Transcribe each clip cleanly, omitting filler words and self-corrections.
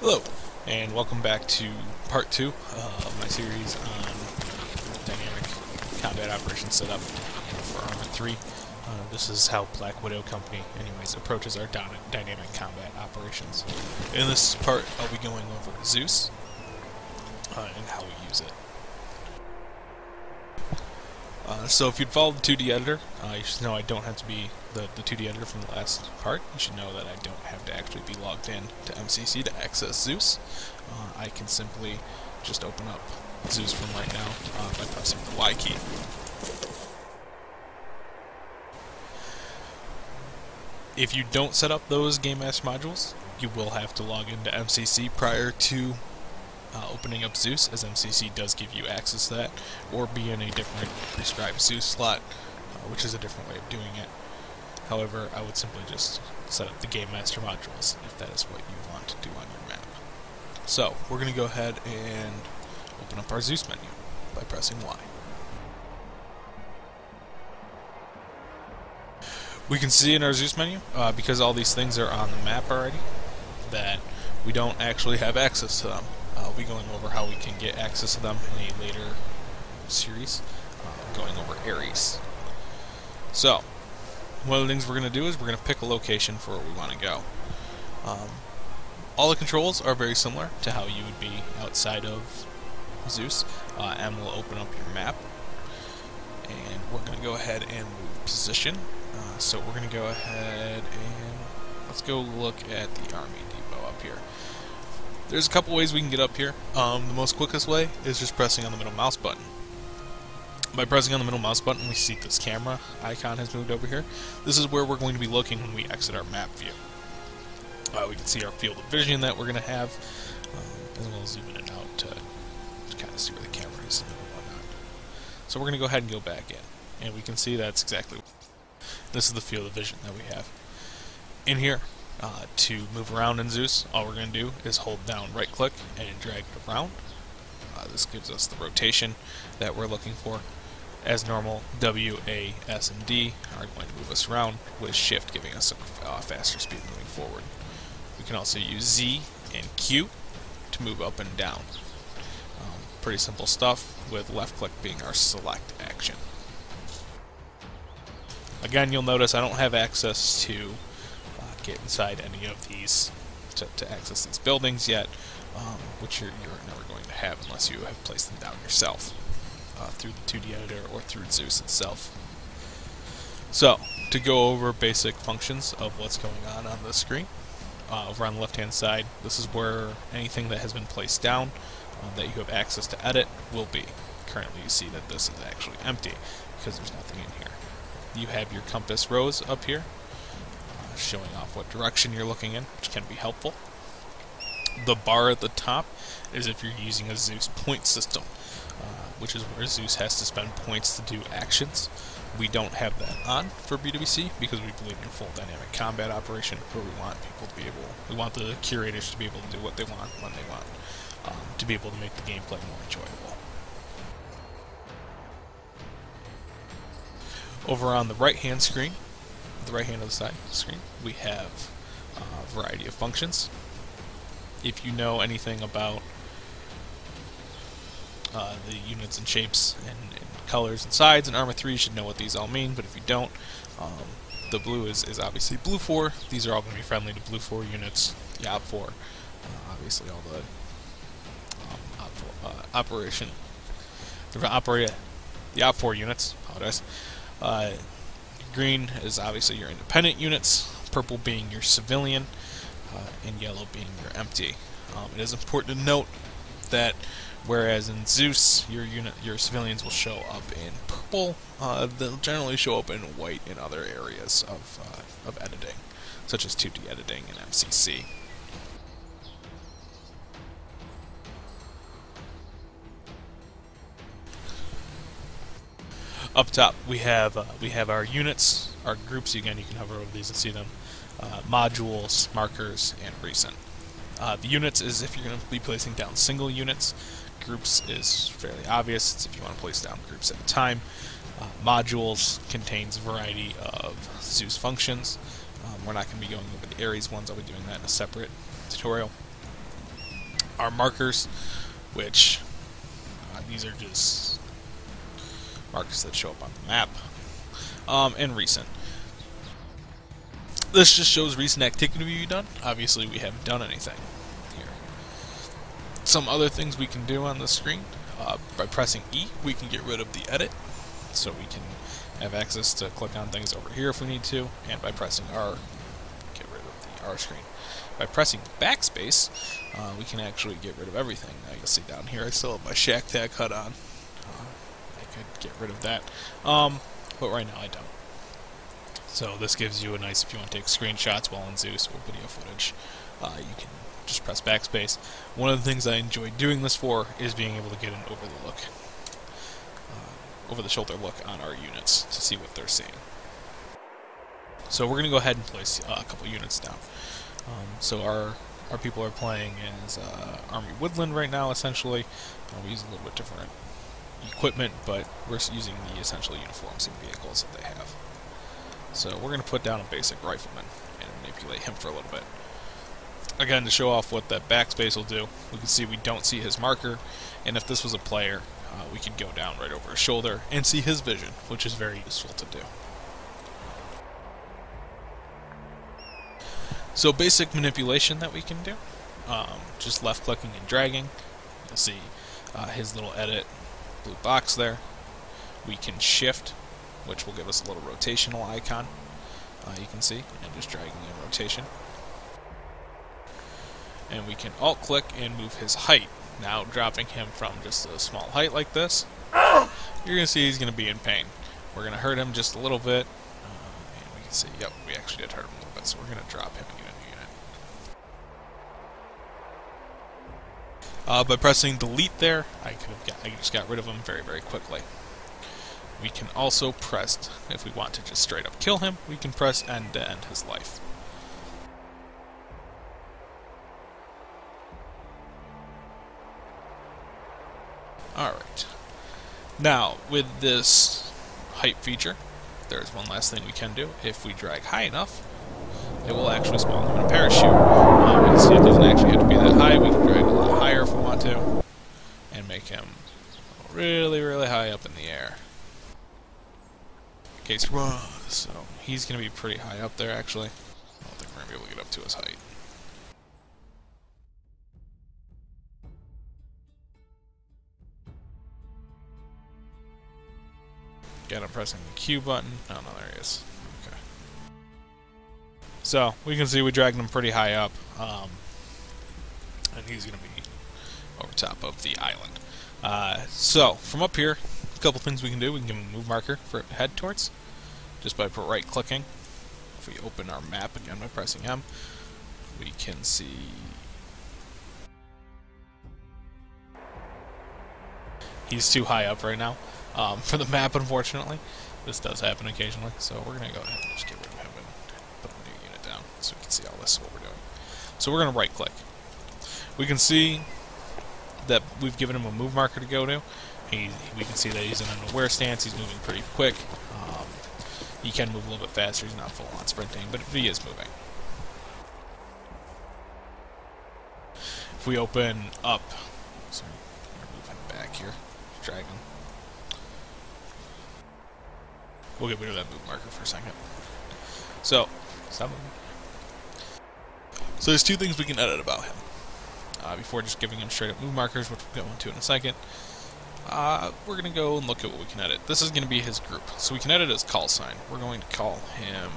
Hello, and welcome back to part 2 of my series on dynamic combat operations setup for Arma 3. This is how Black Widow Company, anyways, approaches our dynamic combat operations. In this part, I'll be going over Zeus and how we use it. So if you'd followed the 2D editor, you should know I don't have to be the 2D editor from the last part. You should know that I don't have to actually be logged in to Mcc to access Zeus. I can simply just open up Zeus from right now by pressing the Y key. If you don't set up those Game Master modules, you will have to log into Mcc prior to opening up Zeus, as Mcc does give you access to that, or be in a different prescribed Zeus slot, which is a different way of doing it. However, I would simply just set up the Game Master modules if that is what you want to do on your map. So, we're going to go ahead and open up our Zeus menu by pressing Y. We can see in our Zeus menu, because all these things are on the map already, that we don't actually have access to them. I'll be going over how we can get access to them in a later series, going over Ares. So, one of the things we're going to do is we're going to pick a location for where we want to go. All the controls are very similar to how you would be outside of Zeus. M will open up your map, and we're going to go ahead and move position. So we're going to go ahead and let's go look at the Army Depot up here. There's a couple ways we can get up here. The most quickest way is just pressing on the middle mouse button. By pressing on the middle mouse button, we see this camera icon has moved over here. This is where we're going to be looking when we exit our map view. We can see our field of vision that we're going to have, as well as zooming it out to kind of see where the camera is and whatnot. So we're going to go ahead and go back in, and we can see that's exactly. This is the field of vision that we have. In here, to move around in Zeus, all we're going to do is hold down right click and drag it around. This gives us the rotation that we're looking for. As normal, W, A, S, and D are going to move us around, with shift giving us a faster speed moving forward. We can also use Z and Q to move up and down. Pretty simple stuff, with left click being our select action. Again, you'll notice I don't have access to get inside any of these to access these buildings yet, which you're never going to have unless you have placed them down yourself through the 2D editor or through Zeus itself. So, to go over basic functions of what's going on the screen, over on the left hand side, this is where anything that has been placed down that you have access to edit will be. Currently you see that this is actually empty because there's nothing in here. You have your compass rose up here, showing off what direction you're looking in, which can be helpful. The bar at the top is if you're using a Zeus point system, which is where Zeus has to spend points to do actions. We don't have that on for BWC because we believe in full dynamic combat operation, where we want people to be able, we want the curators to be able to do what they want when they want, to be able to make the gameplay more enjoyable. Over on the right-hand screen, the right hand of the side of the screen, we have a variety of functions. If you know anything about the units and shapes and colors and sides in Arma 3, you should know what these all mean, but if you don't, the blue is obviously Blue 4. These are all going to be friendly to Blue 4 units, the Op 4, obviously all the the Op 4 units, apologize. Green is obviously your independent units, purple being your civilian, and yellow being your empty. It is important to note that whereas in Zeus your civilians will show up in purple, they'll generally show up in white in other areas of editing, such as 2D editing and MCC. Up top, we have our units, our groups. Again, you can hover over these and see them. Modules, markers, and recent. The units is if you're going to be placing down single units. Groups is fairly obvious. It's if you want to place down groups at a time. Modules contains a variety of Zeus functions. We're not going to be going over the Ares ones. I'll be doing that in a separate tutorial. Our markers, which these are just markers that show up on the map, and recent. This just shows recent activity we've done. Obviously, we haven't done anything here. Some other things we can do on the screen. By pressing E, we can get rid of the edit, so we can have access to click on things over here if we need to, and by pressing R, get rid of the R screen. By pressing backspace, we can actually get rid of everything. Now you'll see down here I still have my shack tag HUD on. I could get rid of that, but right now I don't. So this gives you a nice, if you want to take screenshots while in Zeus or video footage, you can just press backspace. One of the things I enjoy doing this for is being able to get an over-the-shoulder look on our units to see what they're seeing. So we're going to go ahead and place a couple units down. So our people are playing as Army Woodland right now, essentially. We use a little bit different equipment, but we're using the essential uniforms and vehicles that they have. So we're going to put down a basic rifleman and manipulate him for a little bit. Again, to show off what that backspace will do, we can see we don't see his marker, and if this was a player, we could go down right over his shoulder and see his vision, which is very useful to do. So basic manipulation that we can do, just left clicking and dragging. You'll see his little edit blue box there. We can shift, which will give us a little rotational icon, you can see, and just dragging in rotation. And we can alt click and move his height, now dropping him from just a small height like this. You're going to see he's going to be in pain. We're going to hurt him just a little bit, and we can see, yep, we actually did hurt him a little bit, so we're going to drop him and get a new unit. By pressing delete there, I just got rid of him very, very quickly. We can also press, if we want to just straight up kill him, we can press end to end his life. Alright. Now, with this height feature, there's one last thing we can do. If we drag high enough, it will actually spawn him in a parachute. You can see it doesn't actually have to be that high. We can drag a lot higher if we want to, and make him really, really high up in the air. Okay, so he's going to be pretty high up there, actually. I don't think we're going to be able to get up to his height. Again, I'm pressing the Q button. Oh, no, there he is. Okay. So, we can see we dragged him pretty high up. And he's going to be over top of the island. So, from up here, a couple things we can do. We can give him a move marker for head towards, just by right-clicking. If we open our map again by pressing M, we can see he's too high up right now. For the map, unfortunately. This does happen occasionally, so we're going to go ahead and just get rid of him and put a new unit down so we can see all this, what we're doing. So we're going to right-click. We can see that we've given him a move marker to go to. We can see that he's in an aware stance, he's moving pretty quick. He can move a little bit faster, he's not full-on sprinting, but he is moving. If we open up, sorry, I'm going to move him back here, drag him. We'll get rid of that move marker for a second. So there's two things we can edit about him. Before just giving him straight up move markers, which we'll go into in a second, we're going to go and look at what we can edit. This is going to be his group. So we can edit his call sign. We're going to call him,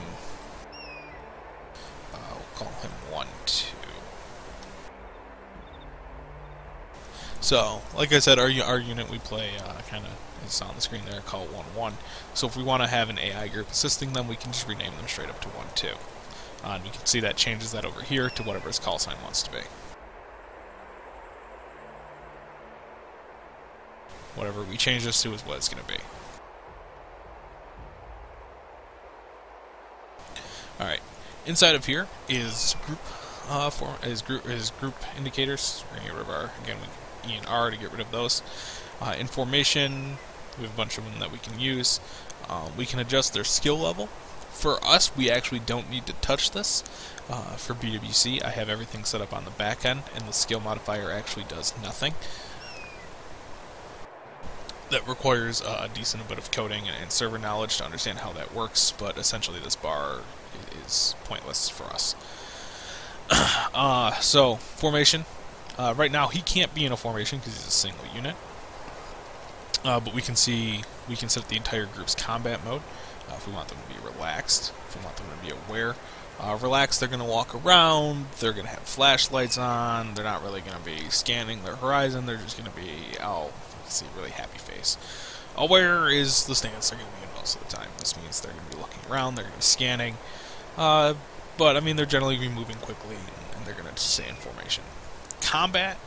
we'll call him 1, 2. So, like I said, our unit we play kind of is on the screen there, call 1, 1. So if we want to have an AI group assisting them, we can just rename them straight up to 1, 2. And you can see that changes that over here to whatever his call sign wants to be. Whatever we change this to is what it's going to be. Alright, inside of here is group group indicators. We're going to get rid of our, again, E and R to get rid of those. In formation, We have a bunch of them that we can use. We can adjust their skill level. For us, we actually don't need to touch this. For BWC, I have everything set up on the back end, and the skill modifier actually does nothing. That requires a decent bit of coding and server knowledge to understand how that works, but essentially this bar is pointless for us. So, formation. Right now, he can't be in a formation because he's a single unit. But we can set the entire group's combat mode. If we want them to be relaxed, if we want them to be aware. Relaxed, they're going to walk around, they're going to have flashlights on, they're not really going to be scanning their horizon, they're just going to be, you can see a really happy face. Aware is the stance they're going to be in most of the time. This means they're going to be looking around, they're going to be scanning, but I mean they're generally going to be moving quickly, and they're going to stay in formation. Combat,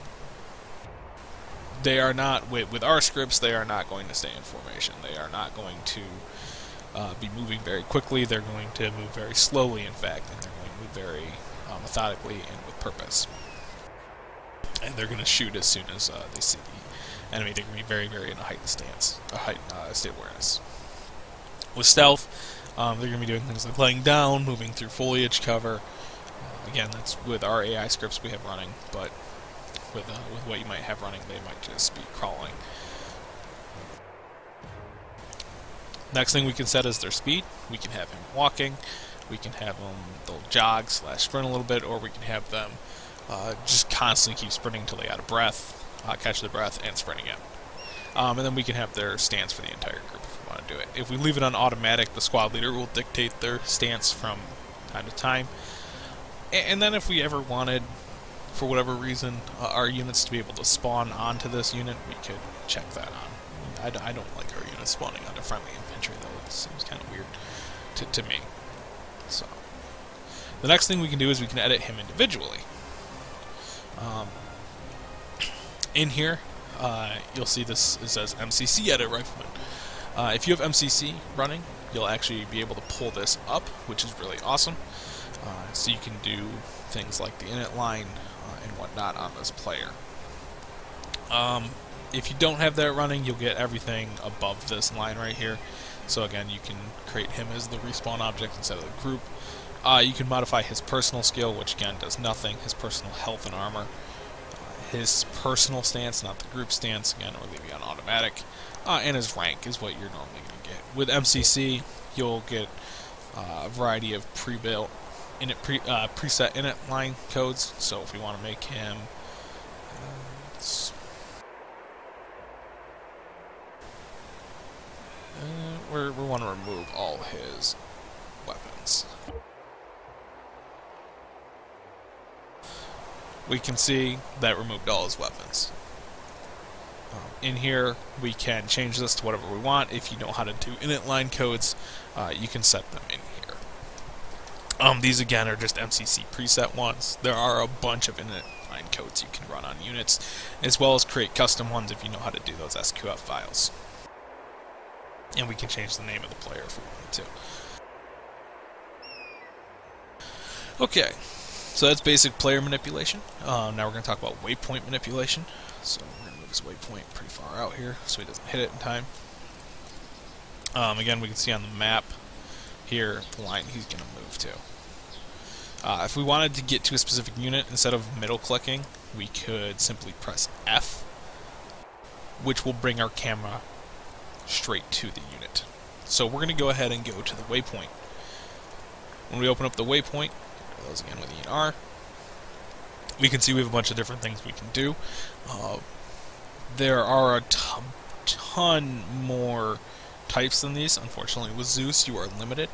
they are not, with our scripts, they are not going to stay in formation. They are not going to be moving very quickly. They're going to move very slowly, in fact, and they're going to move very methodically and with purpose. And they're going to shoot as soon as they see the enemy. They're going to be very, very in a heightened stance, a heightened state of awareness. With stealth, they're going to be doing things like laying down, moving through foliage cover. Again, that's with our AI scripts we have running, but with what you might have running, they might just be crawling. Next thing we can set is their speed. We can have him walking, we can have them, they'll jog / sprint a little bit, or we can have them just constantly keep sprinting until they out of breath, catch their breath, and sprint again. And then we can have their stance for the entire group if we want to do it. If we leave it on automatic, the squad leader will dictate their stance from time to time. And then if we ever wanted, for whatever reason, our units to be able to spawn onto this unit, we could check that on. I don't like our units spawning onto friendly infantry, though. It seems kind of weird to me. So, the next thing we can do is we can edit him individually. In here, you'll see this, it says Mcc Edit Rifle. If you have MCC running, you'll actually be able to pull this up, which is really awesome. So you can do things like the init line and whatnot on this player. If you don't have that running, you'll get everything above this line right here. So again, you can create him as the respawn object instead of the group. You can modify his personal skill, which again does nothing. His personal health and armor. His personal stance, not the group stance, again, or leave you on automatic. And his rank is what you're normally going to get. With MCC, you'll get a variety of pre-built preset init line codes. So if we want to make him we want to remove all his weapons. We can see that removed all his weapons. In here, we can change this to whatever we want. If you know how to do init line codes, you can set them in here. These again are just MCC preset ones. There are a bunch of init line codes you can run on units, as well as create custom ones if you know how to do those SQF files. And we can change the name of the player if we wanted to. Okay, so that's basic player manipulation. Now we're going to talk about waypoint manipulation. So we're going to move his waypoint pretty far out here so he doesn't hit it in time. Again, we can see on the map here the line he's going to move to. If we wanted to get to a specific unit, instead of middle clicking, we could simply press F, which will bring our camera straight to the unit. So we're going to go ahead and go to the waypoint. When we open up the waypoint, those again with E and R, we can see we have a bunch of different things we can do. There are a ton more types than these. Unfortunately, with Zeus, you are limited.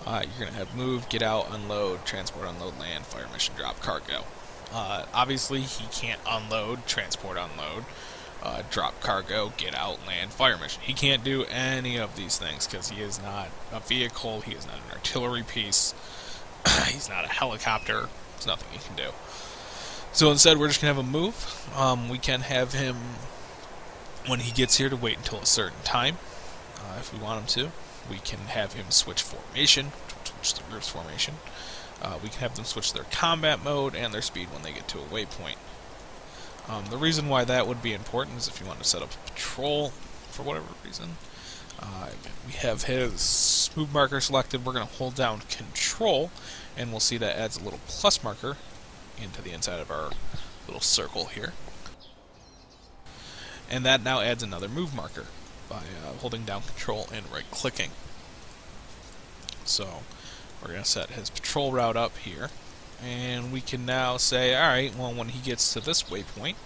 You're going to have move, get out, unload, transport, unload, land, fire mission, drop, cargo. Obviously, he can't unload, transport, unload, drop cargo, get out, land, fire mission. He can't do any of these things because he is not a vehicle, he is not an artillery piece, he's not a helicopter, there's nothing he can do. So instead we're just going to have him move. We can have him, when he gets here, to wait until a certain time, if we want him to. We can have him switch formation, switch the group's formation. We can have them switch their combat mode and their speed when they get to a waypoint. The reason why that would be important is if you want to set up a patrol, for whatever reason. We have his move marker selected. We're going to hold down Control, and we'll see that adds a little plus marker into the inside of our little circle here. And that now adds another move marker by holding down Control and right-clicking. So we're going to set his patrol route up here, and we can now say, alright, well, when he gets to this waypoint,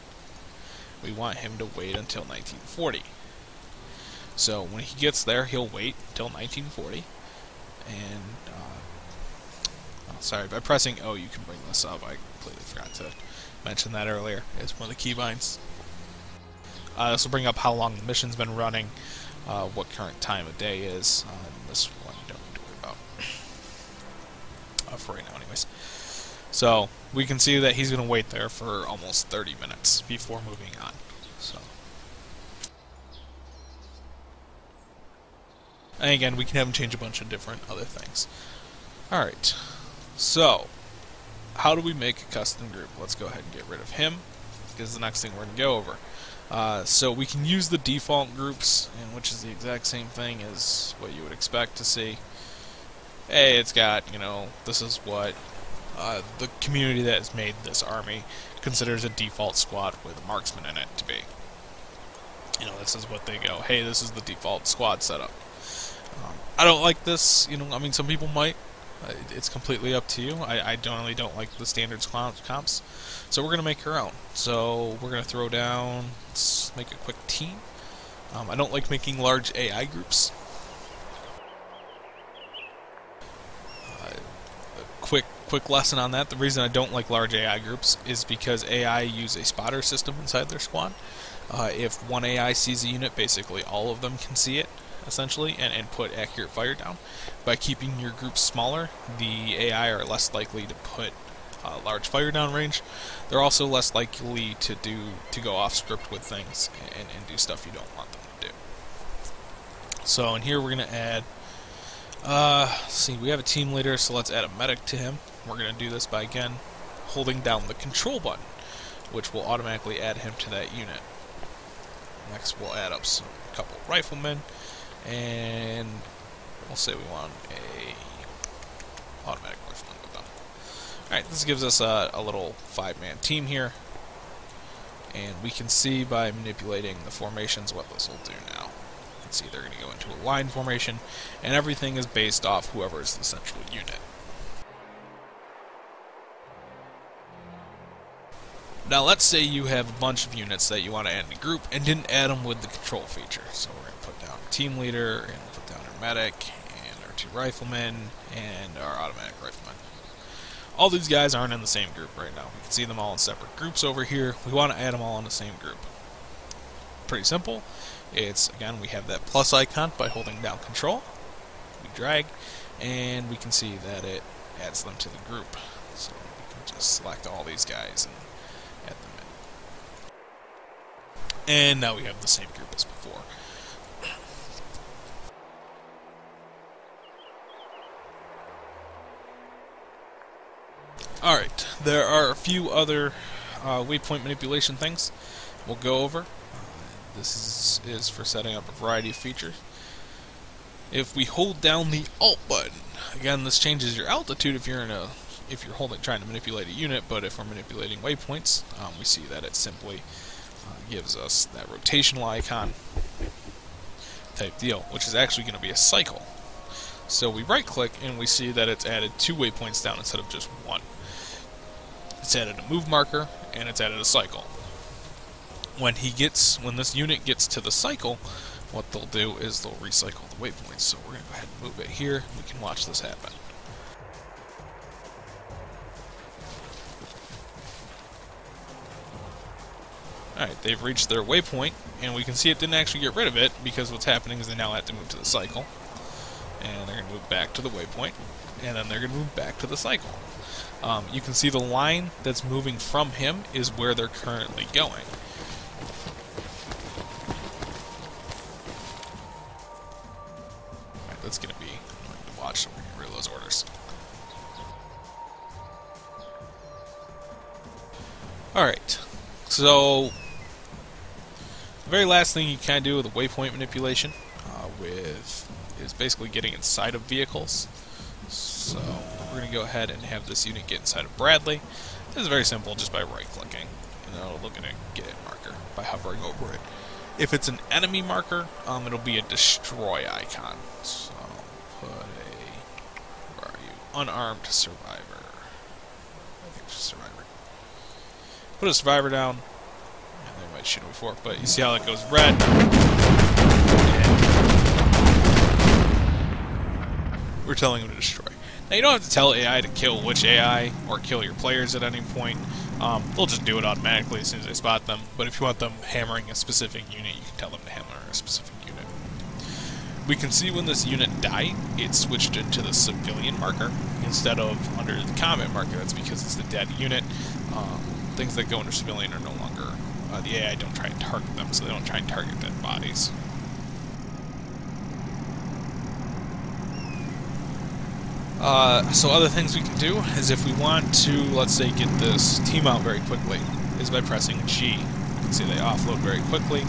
we want him to wait until 1940. So when he gets there, he'll wait until 1940, and sorry, by pressing O you can bring this up. I completely forgot to mention that earlier as one of the keybinds. This will bring up how long the mission's been running, what current time of day is. This one you don't need to worry about for right now anyways. So we can see that he's going to wait there for almost 30 minutes before moving on. So, and again, we can have him change a bunch of different other things. Alright, so how do we make a custom group? Let's go ahead and get rid of him, because the next thing we're going to go over. So we can use the default groups, and which is the exact same thing as what you would expect to see. Hey, it's got, you know, this is what the community that has made this army considers a default squad with a marksman in it to be. You know, this is what they go, hey, this is the default squad setup. I don't like this, you know, I mean, some people might. It's completely up to you. I generally don't like the standards comps, so we're going to make our own. So we're going to throw down, let's make a quick team. I don't like making large AI groups. Quick lesson on that. The reason I don't like large AI groups is because AI use a spotter system inside their squad. If one AI sees a unit, basically all of them can see it, essentially, and put accurate fire down. By keeping your group smaller, the AI are less likely to put large fire down range. They're also less likely to go off script with things and do stuff you don't want them to do. So in here we're going to add, let's see, we have a team leader, so let's add a medic to him. We're going to do this by, again, holding down the control button, which will automatically add him to that unit. Next we'll add up a couple riflemen, and we'll say we want a automatic rifleman with them. Alright, this gives us a little 5-man team here, and we can see by manipulating the formations what this will do now. You can see they're going to go into a line formation, and everything is based off whoever is the central unit. Now let's say you have a bunch of units that you want to add in a group and didn't add them with the control feature. So we're going to put down team leader, and put down our medic, and our 2 riflemen, and our automatic rifleman. All these guys aren't in the same group right now. We can see them all in separate groups over here. We want to add them all in the same group. Pretty simple. It's, again, we have that plus icon by holding down control. We drag, and we can see that it adds them to the group. So we can just select all these guys and add them in. And now we have the same group as before. Alright, there are a few other waypoint manipulation things we'll go over. This is for setting up a variety of features. If we hold down the Alt button, again, this changes your altitude if you're trying to manipulate a unit, but if we're manipulating waypoints, we see that it simply gives us that rotational icon type deal, which is actually going to be a cycle. So we right click and we see that it's added 2 waypoints down instead of just 1. It's added a move marker and it's added a cycle. When this unit gets to the cycle, what they'll do is they'll recycle the waypoints. So we're going to go ahead and move it here. We can watch this happen. Alright, they've reached their waypoint, and we can see it didn't actually get rid of it, because what's happening is they now have to move to the cycle. And they're going to move back to the waypoint, and then they're going to move back to the cycle. You can see the line that's moving from him is where they're currently going. Alright, that's going to be annoying to watch, so we're going to get rid of those orders. Alright, so The very last thing you can do with the waypoint manipulation is basically getting inside of vehicles. So we're going to go ahead and have this unit get inside of Bradley. This is very simple, just by right-clicking, and it'll look at a get in marker by hovering over it. If it's an enemy marker, it'll be a destroy icon. So put a, where are you? Unarmed survivor. I think it's just survivor. Put a survivor down. Yeah, they might shoot it before, but you see how it goes red. And we're telling them to destroy. Now you don't have to tell AI to kill which AI or kill your players at any point. They'll just do it automatically as soon as they spot them. But if you want them hammering a specific unit, you can tell them to hammer a specific unit. We can see when this unit died, it switched into the civilian marker instead of under the combat marker. That's because it's the dead unit. Things that go under civilian are no longer, the AI don't try and target them, so they don't try and target dead bodies. So other things we can do is if we want to, let's say, get this team out very quickly, is by pressing G. You can see they offload very quickly,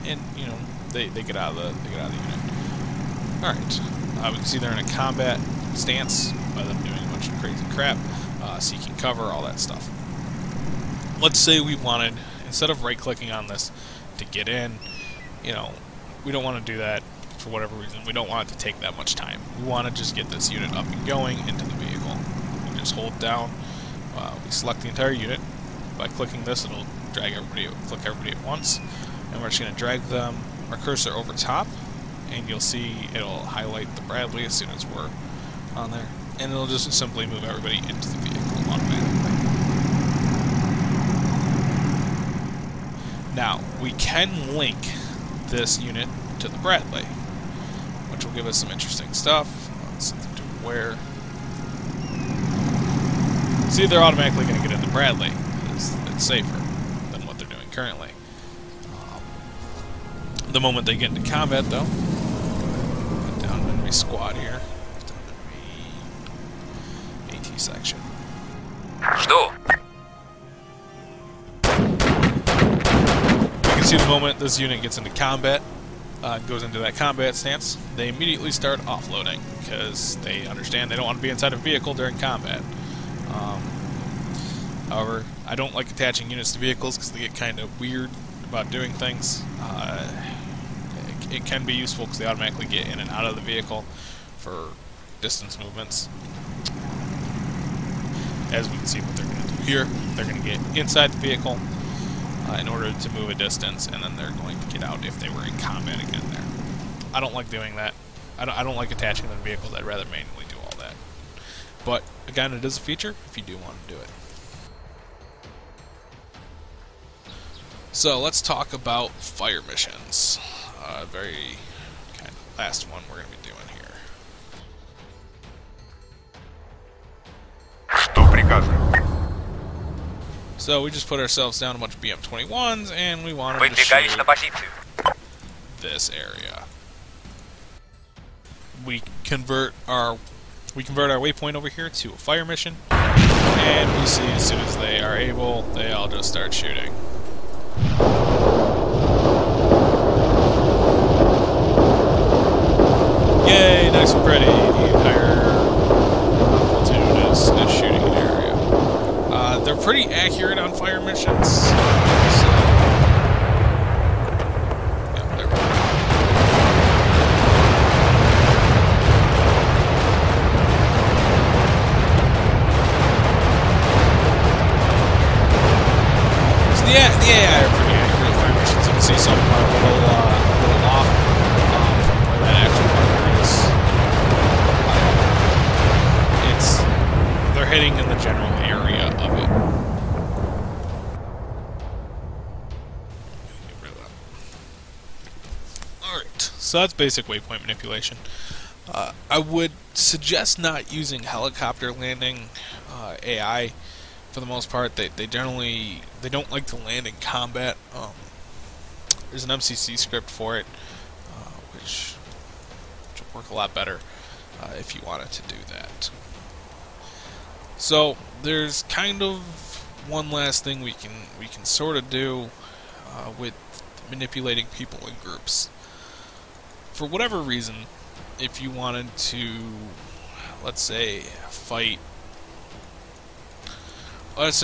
and you know they get out of the unit. All right, we can see they're in a combat stance by them doing a bunch of crazy crap, seeking cover, all that stuff. Let's say we wanted, instead of right-clicking on this to get in, you know, we don't want to do that. For whatever reason, we don't want it to take that much time. We want to just get this unit up and going into the vehicle. We just hold down, we select the entire unit. By clicking this, it'll drag everybody, click everybody at once. And we're just going to drag our cursor over top, and you'll see it'll highlight the Bradley as soon as we're on there. And it'll just simply move everybody into the vehicle automatically. Now, we can link this unit to the Bradley, which will give us some interesting stuff. Something to wear. See, they're automatically going to get into Bradley. It's safer than what they're doing currently. The moment they get into combat, though, put down an enemy squad here. Down enemy AT section. Что? You can see the moment this unit gets into combat, goes into that combat stance, they immediately start offloading because they understand they don't want to be inside a vehicle during combat. However, I don't like attaching units to vehicles because they get kind of weird about doing things. It can be useful because they automatically get in and out of the vehicle for distance movements. As we can see what they're going to do here, they're going to get inside the vehicle in order to move a distance, and then they're going to get out if they were in combat again there. I don't like doing that. I don't like attaching them to vehicles. I'd rather manually do all that. But, again, it is a feature if you do want to do it. So, let's talk about fire missions. Very kind of last one we're going to be doing here. Что приказано? So we just put ourselves down a bunch of BM-21s, and we wanted to Выдвигаюсь shoot на позицию. this area. We convert our waypoint over here to a fire mission, and we see as soon as they are able, they all just start shooting. Yay, nice and pretty. The entire platoon is shooting an area. They're pretty accurate on fire missions. So, yeah, there we go. So the AI are pretty accurate with fire missions. You can see some are a little off from where that actual marker is. They're hitting in the general area of it. Alright, so that's basic waypoint manipulation. I would suggest not using helicopter landing AI for the most part. They don't like to land in combat. There's an MCC script for it, which will work a lot better if you wanted to do that. So there's kind of one last thing we can sort of do with manipulating people in groups. For whatever reason, if you wanted to, let's say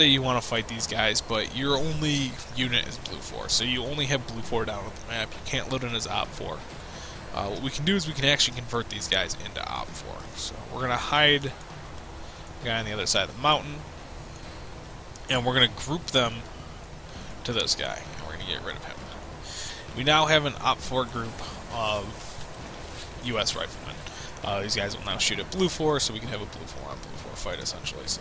you want to fight these guys, but your only unit is Blue 4, so you only have Blue 4 down on the map, you can't load in as Op 4. What we can do is we can actually convert these guys into Op 4. So we're going to hide the guy on the other side of the mountain, and we're going to group them to this guy, and we're going to get rid of him. We now have an Op 4 group of US riflemen. These guys will now shoot at Blue 4, so we can have a Blue 4 on Blue 4 fight, essentially. So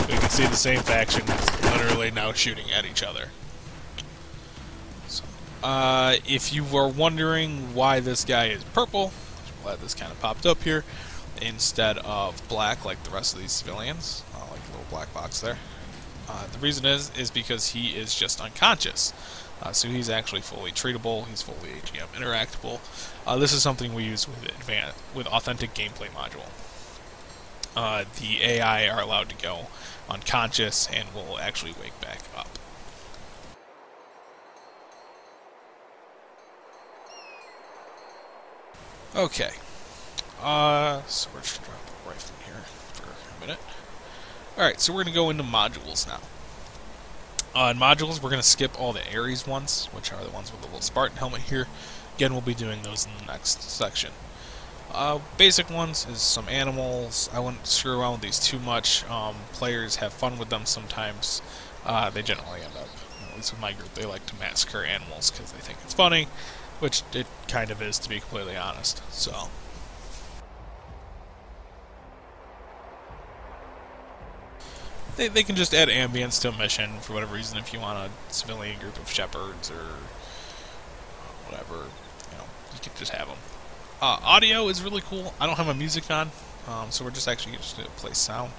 we can see the same faction is literally now shooting at each other. So, if you were wondering why this guy is purple, I'm glad this kind of popped up here, instead of black like the rest of these civilians, like the little black box there. The reason is because he is just unconscious. So he's actually fully treatable, he's fully AGM interactable. This is something we use with Authentic Gameplay module. The AI are allowed to go unconscious and will actually wake back up. Okay. So we're just going to drop the rifle in here for a minute. Alright, so we're going to go into modules now. In modules, we're going to skip all the Ares ones, which are the ones with the little Spartan helmet here. Again, we'll be doing those in the next section. Basic ones is some animals. I wouldn't screw around with these too much. Players have fun with them sometimes. They generally end up, at least with my group, they like to massacre animals because they think it's funny, which it kind of is, to be completely honest. So they can just add ambience to a mission for whatever reason. If you want a civilian group of shepherds or whatever, you can just have them. Audio is really cool. I don't have my music on, so we're just actually just going to play sound.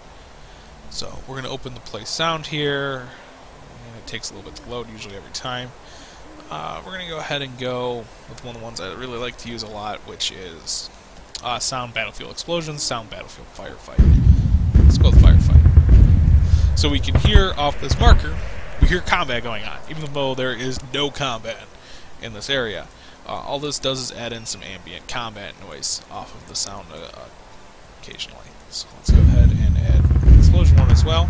So we're going to open the play sound here, and it takes a little bit to load, usually every time. We're going to go ahead and go with one of the ones I really like to use a lot, which is sound battlefield explosions, sound battlefield firefight. Let's go with firefight. So we can hear off this marker, we hear combat going on, even though there is no combat in this area. All this does is add in some ambient combat noise off of the sound occasionally. So let's go ahead and add explosion one as well.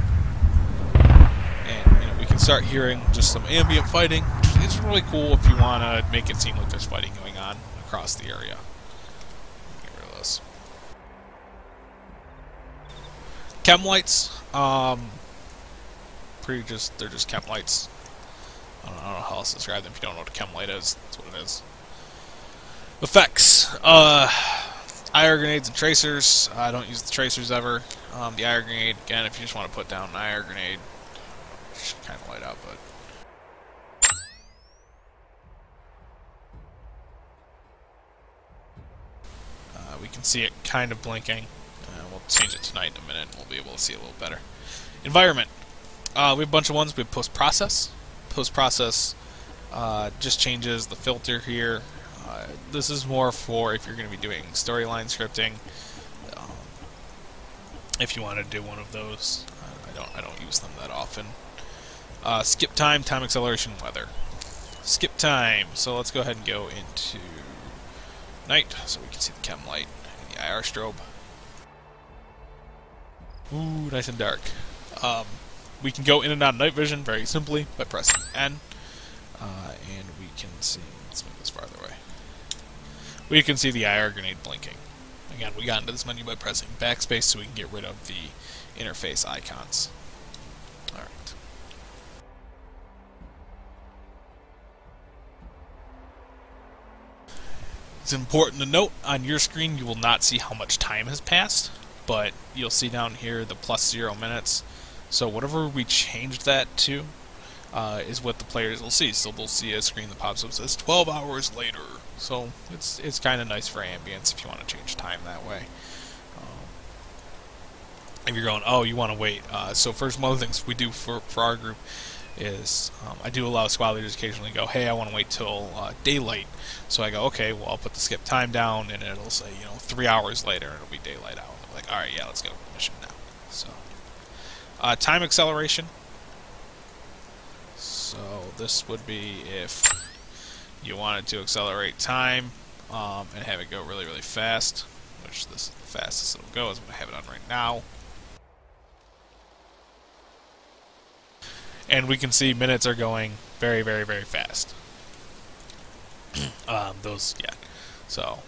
And we can start hearing just some ambient fighting. It's really cool if you want to make it seem like there's fighting going on across the area. Get rid of this. Chem lights. They're just chem lights. I don't know how else to describe them. If you don't know what a chem light is, that's what it is. Effects. IR grenades and tracers. I don't use the tracers ever. The IR grenade, again, if you just want to put down an IR grenade, should kind of light up, but we can see it kind of blinking. We'll change it tonight in a minute, and we'll be able to see a little better. Environment. We have a bunch of ones. We have post-process. Post-process just changes the filter here. This is more for if you're going to be doing storyline scripting. If you want to do one of those, I don't use them that often. Skip time, time acceleration, weather. Skip time. So let's go ahead and go into night, so we can see the chem light and the IR strobe. Ooh, nice and dark. We can go in and out of night vision very simply by pressing N, and we can see. Let's move this farther away. We can see the IR grenade blinking. Again, we got into this menu by pressing backspace, so we can get rid of the interface icons. All right. It's important to note on your screen you will not see how much time has passed, but you'll see down here the +0 minutes. So whatever we changed that to is what the players will see. So they'll see a screen that pops up that says 12 hours later. So it's kind of nice for ambience if you want to change time that way. If you're going, oh, you want to wait. So first, one of the things we do for our group is I do allow squad leaders occasionally go, hey, I want to wait till daylight. So I go, okay, well, I'll put the skip time down, and it'll say, 3 hours later, and it'll be daylight out. I'm like, all right, yeah, let's go mission now. So Time acceleration. So this would be if you wanted to accelerate time and have it go really, really fast, which this is the fastest it'll go, as I'm going to have it on right now. And we can see minutes are going very, very, very fast. Yeah. So,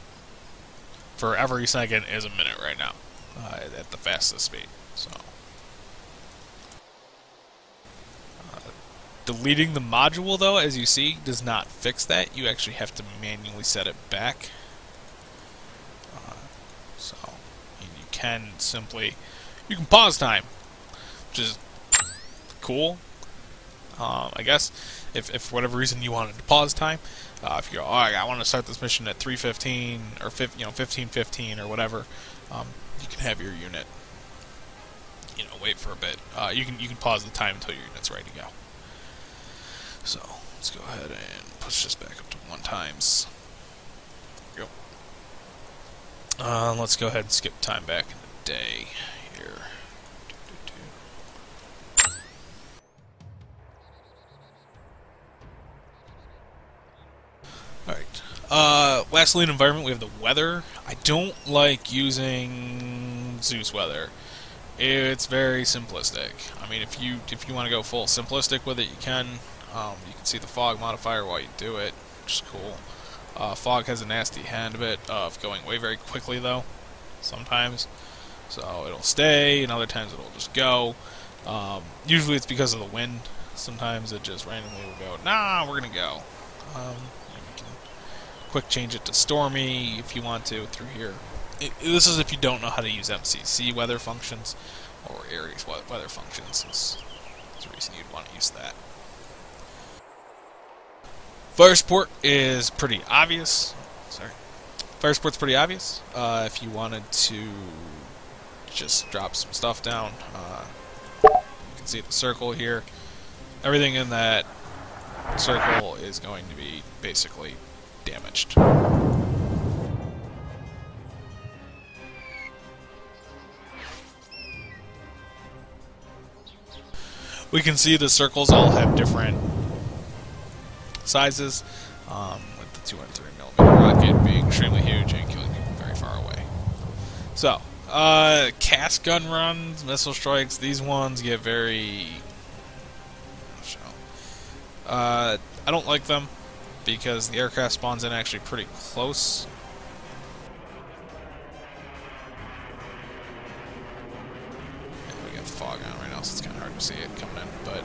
for every second is a minute right now, at the fastest speed. So, deleting the module, though, as you see, does not fix that. You actually have to manually set it back. So, and you can simply, you can pause time, which is cool. I guess if for whatever reason you wanted to pause time, if you go, oh, I want to start this mission at 3:15 or 15:15 or whatever, you can have your unit, wait for a bit. You can pause the time until your unit's ready to go. So let's go ahead and push this back up to 1 times. There we go. Let's go ahead and skip time back in the day here. Alright. Lastly, in environment, we have the weather. I don't like using Zeus weather. It's very simplistic. I mean, if you want to go full simplistic with it, you can. You can see the fog modifier while you do it, which is cool. Fog has a nasty habit of going away very quickly, though, sometimes. So it'll stay, and other times it'll just go. Usually it's because of the wind. Sometimes it just randomly will go, nah, we're going to go. You can quick change it to stormy if you want to through here. This is if you don't know how to use MCC weather functions or Aries weather functions. There's a reason you'd want to use that. Fire support is pretty obvious. Fire support's pretty obvious. If you wanted to just drop some stuff down, you can see the circle here. Everything in that circle is going to be basically damaged. We can see the circles all have different sizes, with the 203mm rocket being extremely huge and killing people very far away. So, cast gun runs, missile strikes, these ones get very... I don't like them because the aircraft spawns in actually pretty close. And we got fog on right now, so it's kind of hard to see it coming in, but...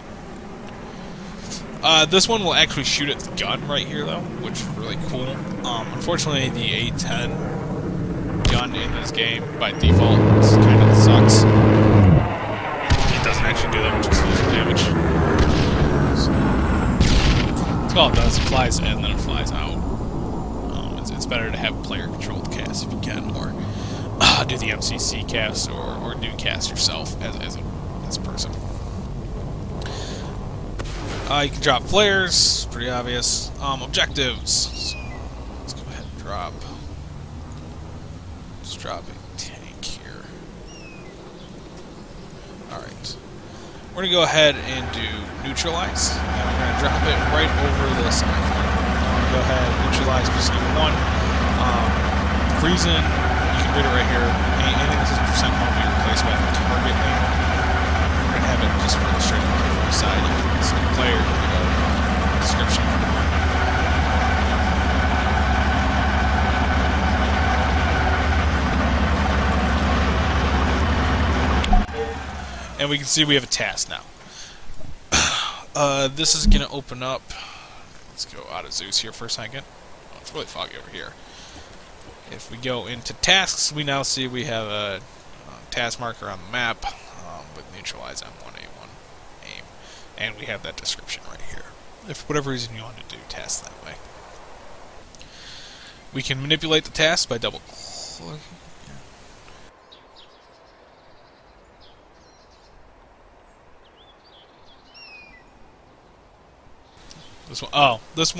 this one will actually shoot its gun right here, though, which is really cool. Unfortunately, the A10 gun in this game, by default, kind of sucks. It doesn't actually do that much explosive damage. So, that's all it does. It flies in, then it flies out. It's better to have player-controlled cast if you can, or do the MCC cast, or do cast yourself as a person. You can drop flares, pretty obvious. Objectives. So, let's go ahead and drop. Let's drop a tank here. Alright. We're going to go ahead and do neutralize. And we're going to drop it right over this. I'm going to go ahead and neutralize position 1. Freezing, you can read it right here. Anything that says percent will be replaced by the target name. We're going to have it just further straight on the side. You can see the player, description. And we can see we have a task now. This is going to open up. Let's go out of Zeus here for a second. Oh, it's really foggy over here. If we go into tasks, we now see we have a task marker on the map with neutralize M1A1 aim. And we have that description right here. If for whatever reason you want to do tasks that way. We can manipulate the task by double clicking. This one, this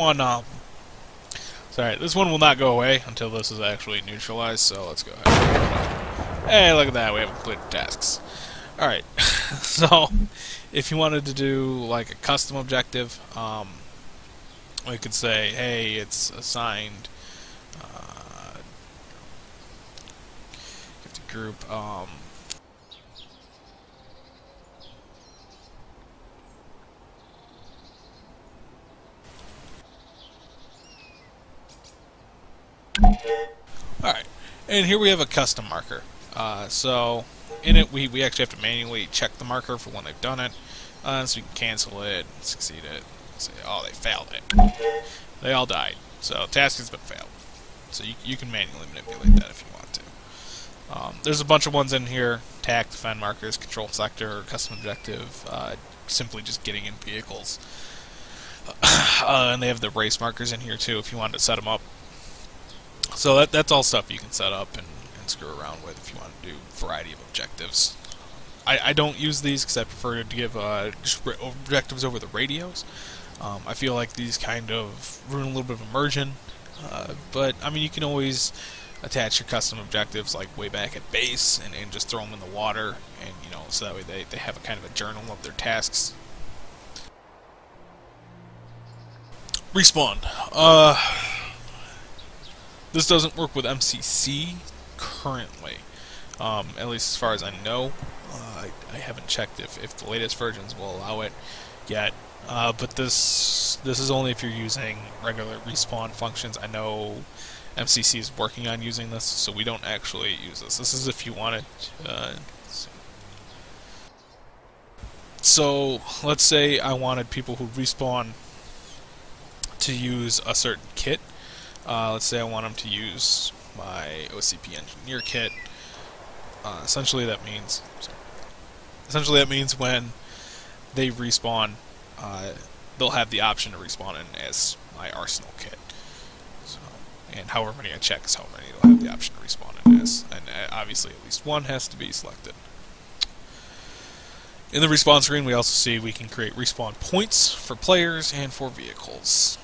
one will not go away until this is actually neutralized, so let's go ahead and open it up. Hey, look at that, we have completed tasks. Alright, so if you wanted to do like a custom objective, we could say, hey, it's assigned group. Alright, and here we have a custom marker. So in it, we actually have to manually check the marker for when they've done it, so we can cancel it, succeed it, say, oh, they failed it. They all died, so task has been failed. So you can manually manipulate that if you want to. There's a bunch of ones in here: attack, defend markers, control sector, custom objective, simply just getting in vehicles. And they have the race markers in here too if you wanted to set them up. So that's all stuff you can set up and screw around with if you want to do a variety of objectives. I don't use these because I prefer to give just objectives over the radios. I feel like these kind of ruin a little bit of immersion. But, I mean, you can always attach your custom objectives like way back at base and just throw them in the water, and you know, so that way they have a kind of a journal of their tasks. Respawn. This doesn't work with MCC currently, at least as far as I know. I haven't checked if the latest versions will allow it yet. But this is only if you're using regular respawn functions. I know MCC is working on using this, so we don't actually use this. This is if you wanted. So let's say I wanted people who respawn to use a certain kit. Let's say I want them to use my OCP engineer kit. Essentially that means when they respawn, they'll have the option to respawn in as my arsenal kit. So, and however many I check is how many they'll have the option to respawn in as. And obviously at least one has to be selected. In the respawn screen, we also see we can create respawn points for players and for vehicles.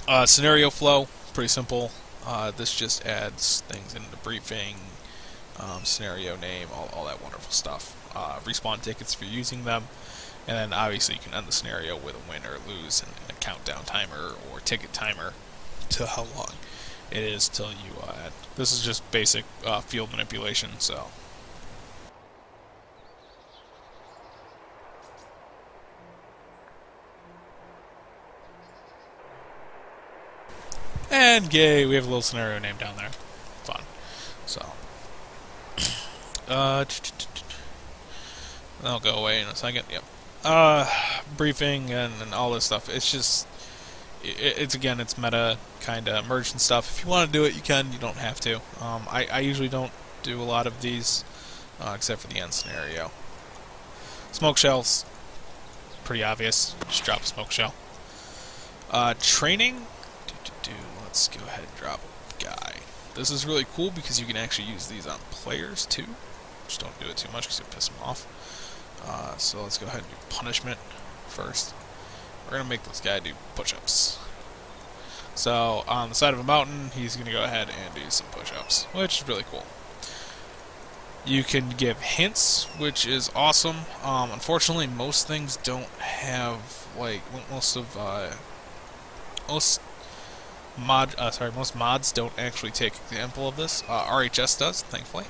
Alright. Scenario flow, pretty simple. This just adds things into the briefing, scenario name, all that wonderful stuff. Respawn tickets for using them, and then obviously you can end the scenario with a win or lose and a countdown timer or ticket timer to how long it is till you end. This is just basic field manipulation, so. And yay, we have a little scenario name down there. Fun. So. That'll go away in a second. Yep. Briefing and all this stuff. It's just, it's again, it's meta kind of immersion stuff. If you want to do it, you can. You don't have to. I usually don't do a lot of these, except for the end scenario. Smoke shells, pretty obvious. Just drop a smoke shell. Training. Let's go ahead and drop a guy. This is really cool because you can actually use these on players too. Just don't do it too much because it'll piss them off. So let's go ahead and do punishment first. We're going to make this guy do push-ups. So on the side of a mountain, he's going to go ahead and do some push-ups, which is really cool. You can give hints, which is awesome. Unfortunately, most things don't have, like, most mods don't actually take example of this. RHS does, thankfully.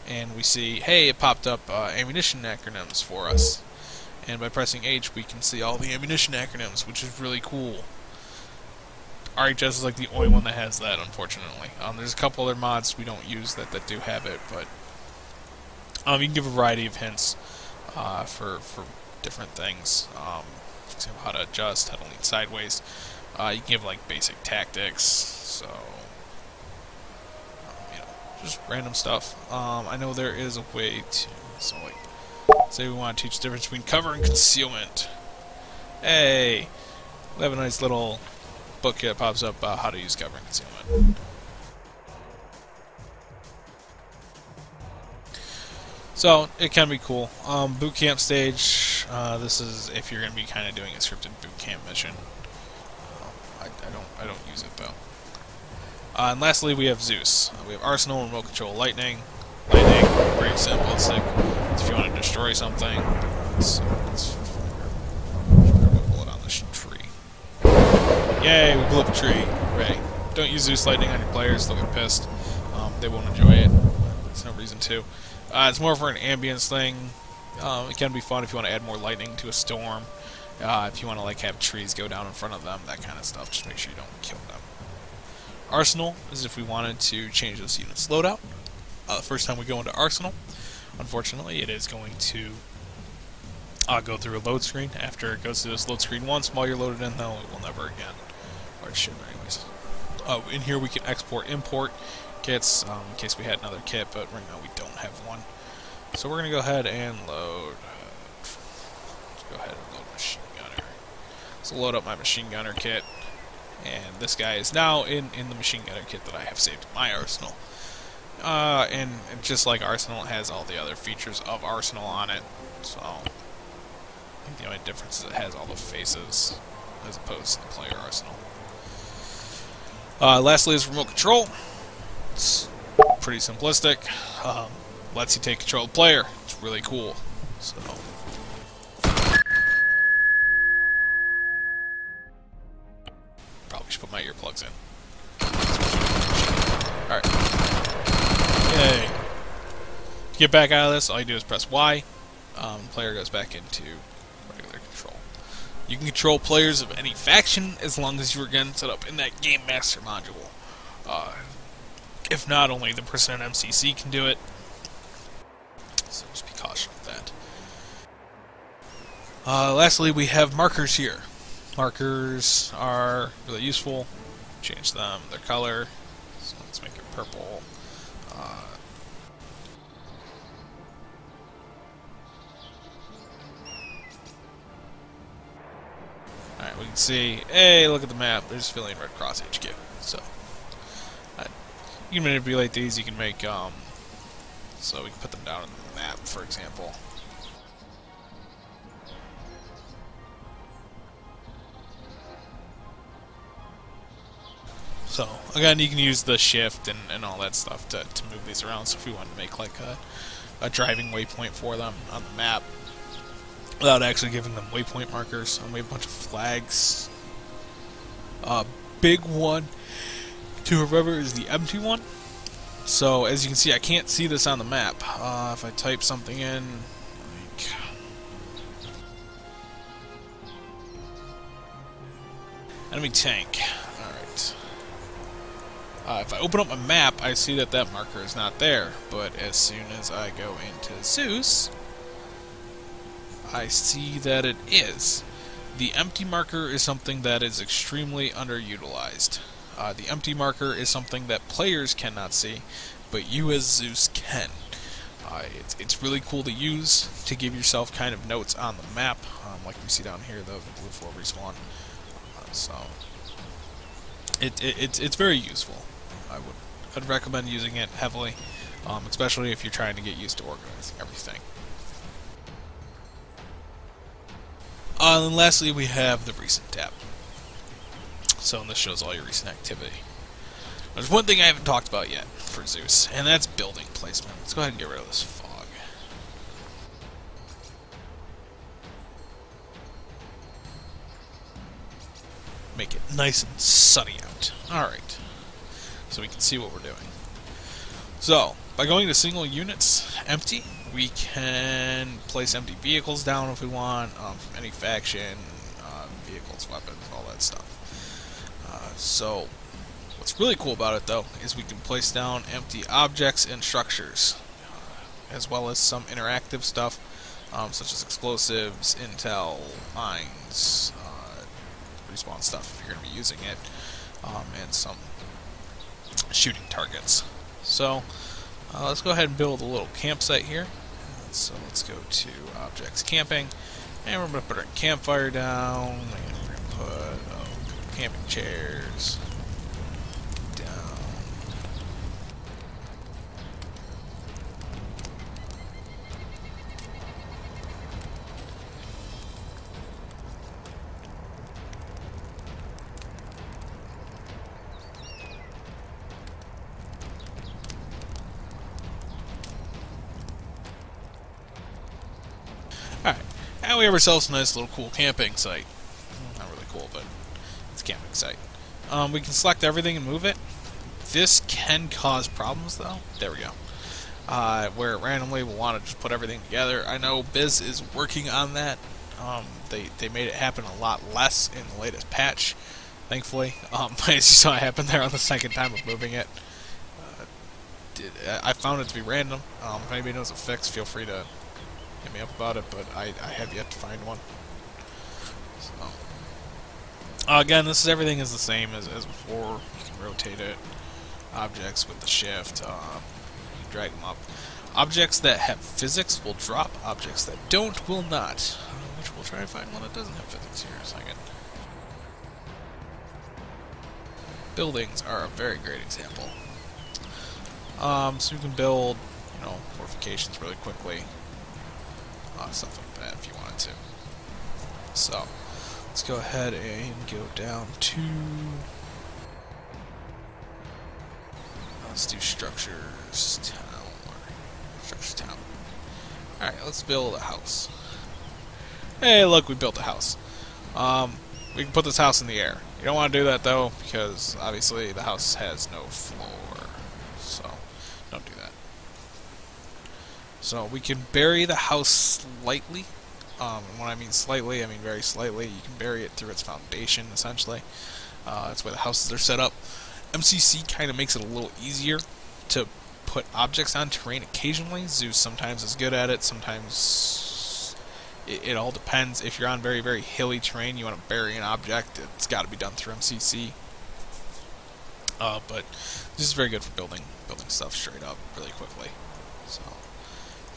And we see, hey, it popped up ammunition acronyms for us. And by pressing H, we can see all the ammunition acronyms, which is really cool. RHS is like the only one that has that, unfortunately. There's a couple other mods we don't use that do have it, but you can give a variety of hints for different things. For example, how to adjust, how to lean sideways. You can give like basic tactics, so you know, just random stuff. I know there is a way to, so like, say we want to teach the difference between cover and concealment. Hey, we have a nice little book here that pops up about how to use cover and concealment. So it can be cool. Boot camp stage. This is if you're going to be kind of doing a scripted boot camp mission. I don't use it though. And lastly, we have Zeus. We have Arsenal, Remote Control, Lightning. Lightning, pretty simplistic. If you want to destroy something, let's put a bullet on this tree. Yay, we blew up a tree. Right. Don't use Zeus Lightning on your players, they'll get pissed. They won't enjoy it. There's no reason to. It's more for an ambience thing. It can be fun if you want to add more lightning to a storm. If you want to like have trees go down in front of them, that kind of stuff. Just make sure you don't kill them. Arsenal is if we wanted to change this unit's loadout. The first time we go into Arsenal, unfortunately, it is going to go through a load screen. After it goes through this load screen once, while you're loaded in, though, it will never again. Or it should, anyways. In here we can export, import kits, in case we had another kit, but right now we don't have one. So we're going to go ahead and load. Let's go ahead and load machine gunner. So load up my machine gunner kit, and this guy is now in the machine gunner kit that I have saved in my arsenal. And just like Arsenal, it has all the other features of Arsenal on it. So I think the only difference is it has all the faces as opposed to the player Arsenal. Lastly is remote control. It's pretty simplistic. Lets you take control of the player. It's really cool. So probably should put my earplugs in. Alright. Yay. To get back out of this, all you do is press Y. The player goes back into regular control. You can control players of any faction as long as you're again set up in that Game Master module. If not, only the person in MCC can do it. So just be cautious of that. Lastly, we have markers here. Markers are really useful. Change them, their color. So let's make it purple. Alright, we can see, hey, look at the map. There's Civilian Red Cross HQ. So, you can manipulate these. You can make, so we can put them down on the map, for example. So, again, you can use the shift and all that stuff to move these around. So if we want to make like a driving waypoint for them on the map, without actually giving them waypoint markers. We have a bunch of flags. Big one to remember is the empty one. So as you can see, I can't see this on the map. If I type something in, like enemy tank. Alright. If I open up my map, I see that that marker is not there. But as soon as I go into Zeus, I see that it is. The empty marker is something that is extremely underutilized. The empty marker is something that players cannot see, but you as Zeus can. It's really cool to use to give yourself kind of notes on the map, like we see down here, the blue 4 respawn. So it's very useful. I'd recommend using it heavily, especially if you're trying to get used to organizing everything. And lastly, we have the recent tab. So this shows all your recent activity. There's one thing I haven't talked about yet for Zeus, and that's building placement. Let's go ahead and get rid of this fog. Make it nice and sunny out. Alright. So we can see what we're doing. So, by going to single units, empty, we can place empty vehicles down if we want, from any faction, vehicles, weapons, all that stuff. So, what's really cool about it, though, is we can place down empty objects and structures, as well as some interactive stuff, such as explosives, intel, mines, respawn stuff if you're going to be using it, and some shooting targets. So, let's go ahead and build a little campsite here. So let's go to objects camping, and we're going to put our campfire down, and we're going to put camping chairs down. Now we have ourselves a nice little cool camping site. Not really cool, but it's a camping site. We can select everything and move it. This can cause problems, though. There we go. Where randomly we'll want to just put everything together. I know Biz is working on that. They made it happen a lot less in the latest patch, thankfully. As you saw it happen there on the second time of moving it. I found it to be random. If anybody knows a fix, feel free to hit me up about it, but I have yet to find one. So, again, everything is the same as before. You can rotate it. Objects with the shift. You can drag them up. Objects that have physics will drop. Objects that don't will not. Which we'll try to find one that doesn't have physics here in a second. Buildings are a very great example. So you can build, fortifications really quickly. Stuff like that if you wanted to. So, let's go ahead and go down to... Let's do structures town. Structures town. Alright, let's build a house. Hey, look, we built a house. We can put this house in the air. You don't want to do that, though, because obviously the house has no floor. So, don't do that. So, we can bury the house slightly. And when I mean slightly, I mean very slightly. You can bury it through its foundation, essentially. That's why the houses are set up. MCC kind of makes it a little easier to put objects on terrain occasionally. Zeus sometimes is good at it. Sometimes it all depends. If you're on very, very hilly terrain, you want to bury an object, it's got to be done through MCC. But this is very good for building stuff straight up really quickly. So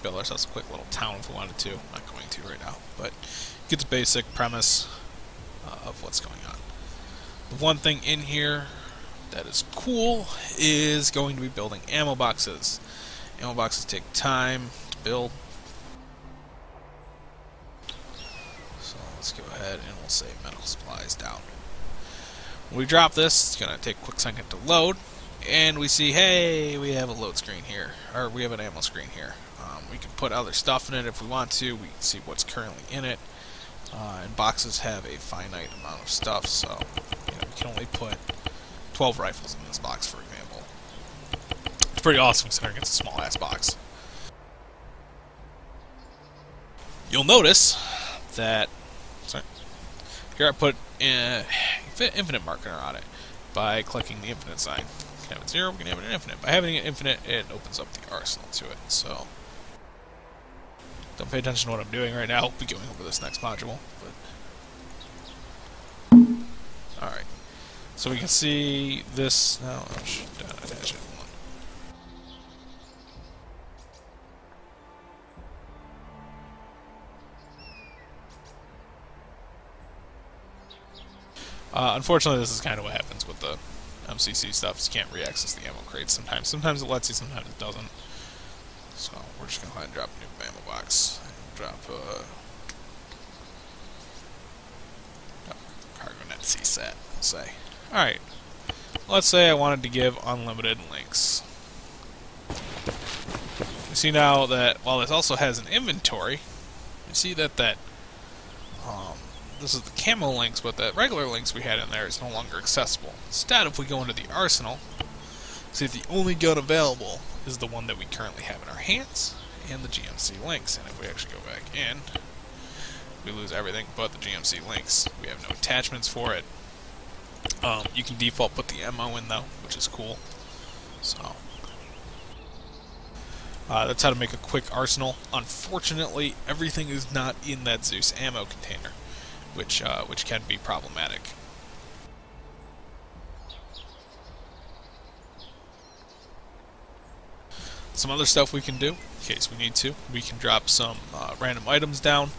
build ourselves a quick little town if we wanted to. Not going to right now, but get the basic premise of what's going on. The one thing in here that is cool is going to be building ammo boxes. Ammo boxes take time to build. So let's go ahead and we'll say medical supplies down. When we drop this, it's going to take a quick second to load. And we see, hey, we have a load screen here. Or we have an ammo screen here. We can put other stuff in it if we want to. We can see what's currently in it. And boxes have a finite amount of stuff, so we can only put 12 rifles in this box, for example. It's pretty awesome considering it's a small-ass box. You'll notice that... Sorry. Here I put infinite marker on it by clicking the infinite sign. We can have it 0, we can have it infinite. By having it infinite, it opens up the arsenal to it, so... Don't pay attention to what I'm doing right now. I'll be going over this next module. Alright. So we can see this... No, I should attach it. Unfortunately, this is kind of what happens with the MCC stuff. You can't re-access the ammo crates sometimes. Sometimes it lets you, sometimes it doesn't. So we're just going to go ahead and drop a new ammo box. Drop cargo net CSAT, we'll say. Alright. Let's say I wanted to give unlimited links. You see now that while this also has an inventory, you see that this is the camo links, but the regular links we had in there is no longer accessible. Instead, if we go into the arsenal, see the only gun available is the one that we currently have in our hands, and the GMC links. And if we actually go back in, we lose everything but the GMC links. We have no attachments for it. You can default put the ammo in though, which is cool. So that's how to make a quick arsenal. Unfortunately, everything is not in that Zeus ammo container, which can be problematic. Some other stuff we can do, in case we need to. We can drop some random items down.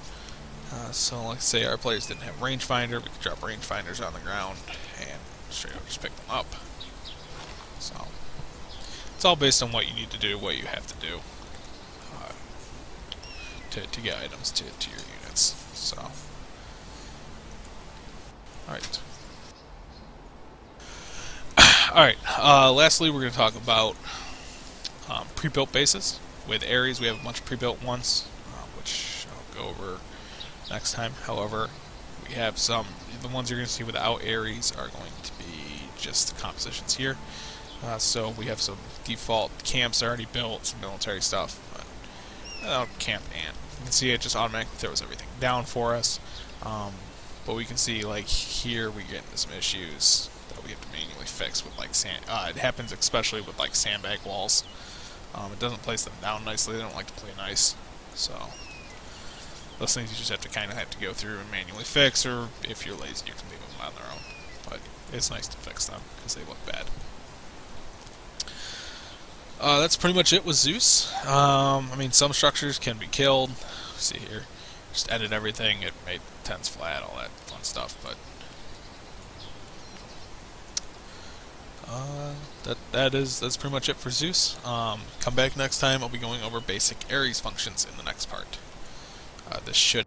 So, like say our players didn't have rangefinder, we could drop rangefinders on the ground and straight up just pick them up. So, it's all based on what you need to do, what you have to do to get items to your units. So, alright. Alright, lastly we're going to talk about pre-built bases. With Ares we have a bunch of pre-built ones, which I'll go over next time. However, we have some, the ones you're going to see without Ares are going to be just the compositions here. So we have some default camps already built, some military stuff. Camp and you can see it just automatically throws everything down for us. But we can see, like, here we get into some issues that we have to manually fix with, like, sand. It happens especially with, like, sandbag walls. It doesn't place them down nicely. They don't like to play nice. So those things you just have to go through and manually fix, or if you're lazy, you can leave them on their own. But it's nice to fix them because they look bad. That's pretty much it with Zeus. I mean, some structures can be killed. See here, just edit everything. It made tents flat, all that fun stuff. But that's pretty much it for Zeus. Come back next time. I'll be going over basic Ares functions in the next part. This should